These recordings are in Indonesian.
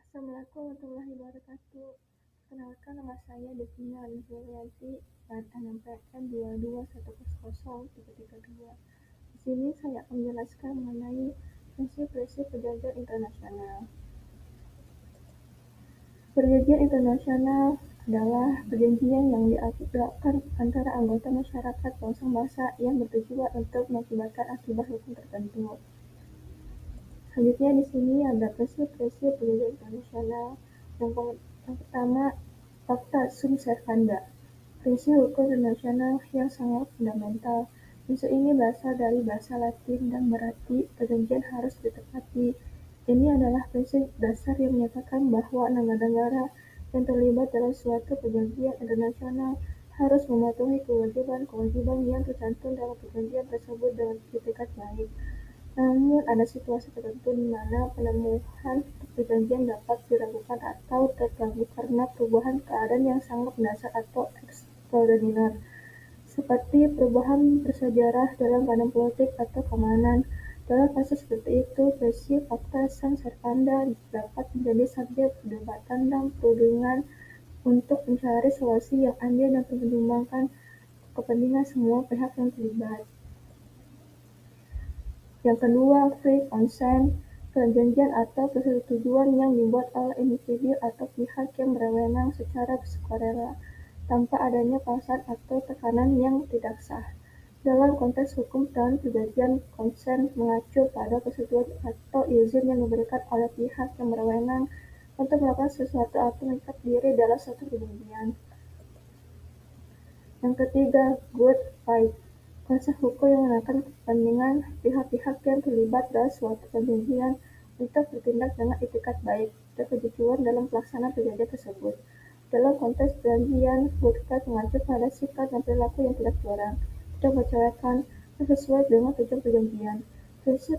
Assalamualaikum warahmatullahi wabarakatuh. Perkenalkan, nama saya Devina Anfirianti, NPM 22100332. Di sini saya akan menjelaskan mengenai prinsip-prinsip perjanjian internasional. Perjanjian internasional adalah perjanjian yang diakibatkan antara anggota masyarakat bangsa-bangsa yang bertujuan untuk mengakibatkan akibat hukum tertentu. Selanjutnya di sini ada prinsip-prinsip perjanjian internasional. Yang pertama, Fakta Sum Servanda, prinsip hukum internasional yang sangat fundamental. Prinsip ini berasal dari bahasa Latin dan berarti perjanjian harus ditepati. Ini adalah prinsip dasar yang menyatakan bahwa negara-negara yang terlibat dalam suatu perjanjian internasional harus mematuhi kewajiban-kewajiban yang tercantum dalam perjanjian tersebut dengan itikat baik. Namun, ada situasi tertentu di mana pemenuhan perjanjian dapat diragukan atau terganggu karena perubahan keadaan yang sangat mendasar atau ekstraordiner, seperti perubahan bersejarah dalam keadaan politik atau keamanan. Dalam kasus seperti itu, prinsip fakta sunt servanda dapat menjadi subjek perdebatan dan perundingan untuk mencari solusi yang adil dan mempertimbangkan kepentingan semua pihak yang terlibat. Yang kedua, free consent, perjanjian atau persetujuan yang dibuat oleh individu atau pihak yang berwenang secara sukarela, tanpa adanya paksaan atau tekanan yang tidak sah. Dalam konteks hukum dan perjanjian, consent mengacu pada persetujuan atau izin yang diberikan oleh pihak yang berwenang untuk melakukan sesuatu atau mengikat diri dalam suatu perjanjian. Yang ketiga, good faith, konsep hukum yang menekankan kepentingan pihak-pihak yang terlibat dalam suatu perjanjian untuk bertindak dengan itikat baik dan kejujuran dalam pelaksanaan perjanjian tersebut. Dalam konteks perjanjian, good faith mengacu pada sikap dan perilaku yang tidak curang, tidak menceraikan, dan sesuai dengan tujuan perjanjian. Prinsip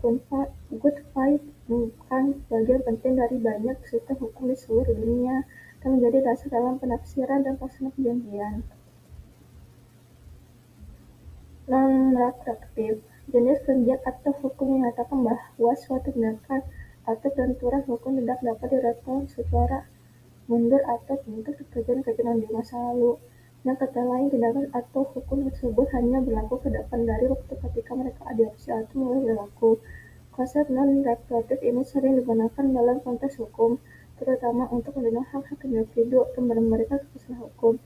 good faith merupakan bagian penting dari banyak sistem hukum di seluruh dunia dan menjadi dasar dalam penafsiran dan pelaksanaan perjanjian. Non-retroaktif, jenis perjanjian atau hukum yang menyatakan bahwa suatu tindakan atau peraturan hukum tidak dapat diretroaktif secara mundur atau untuk kejadian-kejadian di masa lalu. Dengan kata lain, tindakan atau hukum tersebut hanya berlaku ke depan dari waktu ketika mereka adopsi atau mulai berlaku. Konsep non-retroaktif ini sering digunakan dalam konteks hukum, terutama untuk melindungi hak-hak individu dan memberikan kepastian hukum.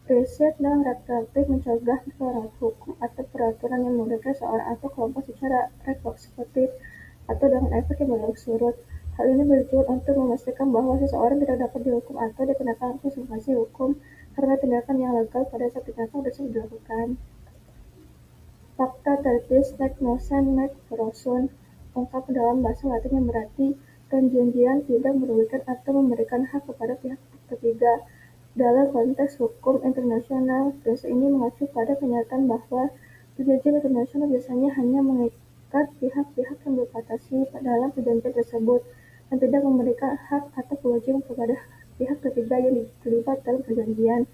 Prinsip non-retroaktif mencegah pelanggaran hukum atau peraturan yang merugikan seorang atau kelompok secara retrospektif atau dengan efek yang berlaku surut. Hal ini bertujuan untuk memastikan bahwa seseorang tidak dapat dihukum atau dikenakan konsekuensi hukum karena tindakan yang legal pada saat tindakan tersebut dilakukan. Fakta tertulis nec nocen nec prosun, ungkap dalam bahasa Latin yang berarti perjanjian tidak merugikan atau memberikan hak kepada pihak ketiga. Dalam konteks hukum internasional, prinsip ini mengacu pada kenyataan bahwa perjanjian internasional biasanya hanya mengikat pihak-pihak yang berpartisipasi dalam perjanjian tersebut dan tidak memberikan hak atau kewajiban kepada pihak ketiga yang terlibat dalam perjanjian.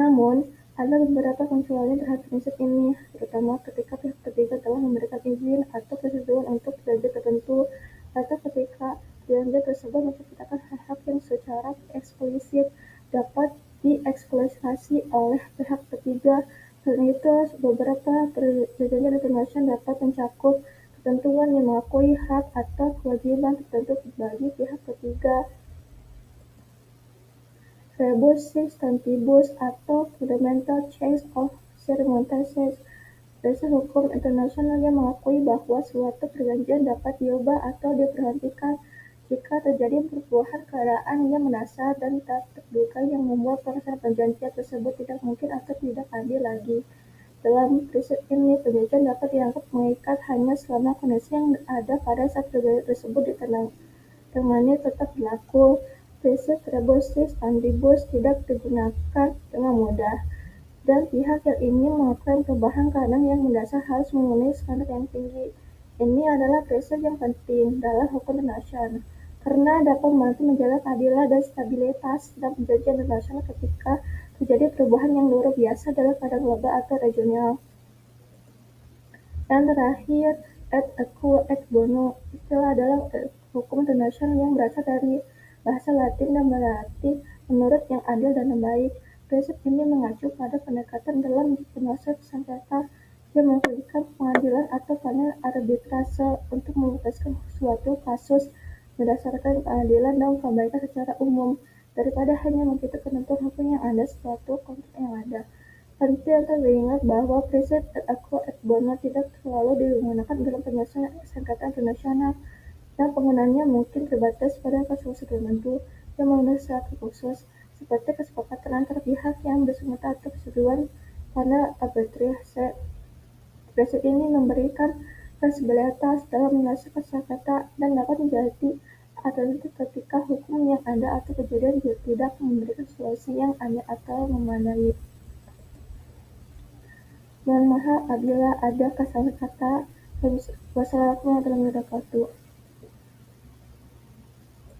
Namun, ada beberapa pengecualian terhadap prinsip ini, terutama ketika pihak ketiga telah memberikan izin atau persetujuan untuk perjanjian tertentu, atau ketika perjanjian tersebut menciptakan hak-hak yang secara eksplisit dapat dieksploitasi oleh pihak ketiga. Selain itu, beberapa perjanjian internasional dapat mencakup ketentuan yang mengakui hak atau kewajiban tertentu bagi pihak ketiga. Rebus substantivus atau fundamental change of circumstances, prinsip hukum internasional yang mengakui bahwa suatu perjanjian dapat diubah atau diberhentikan jika terjadi perubahan keadaan yang mendasar dan tak terduga yang membuat pelaksanaan perjanjian tersebut tidak mungkin atau tidak adil lagi. Dalam prinsip ini, perjanjian dapat dianggap mengikat hanya selama kondisi yang ada pada saat perjanjian tersebut ditangani tetap berlaku. Prinsip rebus substantivus tidak digunakan dengan mudah, dan pihak yang ingin melakukan perubahan keadaan yang mendasar harus memenuhi standar yang tinggi. Ini adalah prinsip yang penting dalam hukum internasional, karena dapat membantu menjaga keadilan dan stabilitas dalam perjanjian internasional ketika terjadi perubahan yang luar biasa dalam keadaan global atau regional. Dan terakhir, et equo et bono, istilah dalam hukum internasional yang berasal dari bahasa Latin dan berarti menurut yang adil dan baik. Prinsip ini mengacu pada pendekatan dalam penyelesaian sengketa yang memberikan pengadilan atau panel arbitrase untuk memutuskan suatu kasus berdasarkan keadilan dan kebaikan secara umum, daripada hanya mengikuti ketentuan hukum yang ada suatu konteks yang ada. Penting untuk diingat bahwa prinsip et equo et bono tidak selalu digunakan dalam penyelesaian sengketa internasional, dan penggunaannya mungkin terbatas pada kasus tertentu yang memenuhi syarat khusus, seperti kesepakatan antar pihak yang bersengketa atau persetujuan panel arbitrase. Prinsip ini memberikan fleksibilitas dalam menyelesaikan sengketa dan dapat menjadi alternatif ketika hukum yang ada atau kejadian tidak memberikan solusi yang adil atau memadai. Mohon maaf apabila ada kesalahan kata. Wassalamualaikum warahmatullahi wabarakatuh.